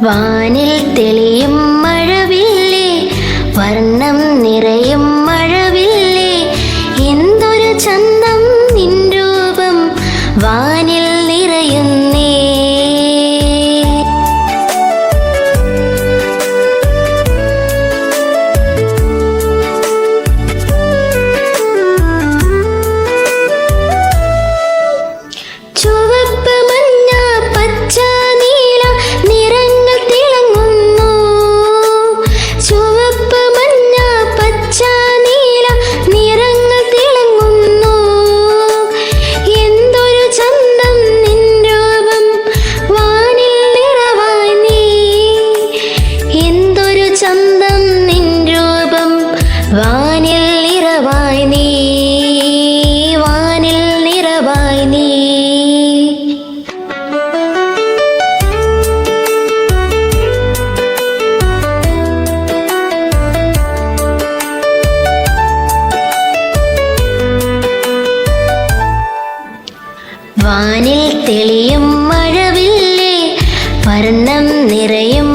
വാനിൽ തെളിയും മഴവില്ലേ, വർണ്ണം നിറയും മഴവില്ലേ, എന്തൊരു ചന്തം നിൻ രൂപം വാനിൽ നിറയുന്നേ. ചുവപ്പ് മഞ്ഞ പച്ച നീല നിറങ്ങൾ തിളങ്ങുന്നു, ചുവപ്പ് മഞ്ഞ പച്ച നീല നിറങ്ങൾ തിളങ്ങുന്നു, എന്തൊരു ചന്തം നിൻ രൂപം വാനിൽ നിറവായി നീ, എന്തൊരു ചന്തം നിൻ രൂപം വാനിൽ നിറവായി നീ, വാനിൽ നിറവായി നീ. വാനിൽ തെളിയും മഴവില്ലേ, വർണ്ണം നിറയും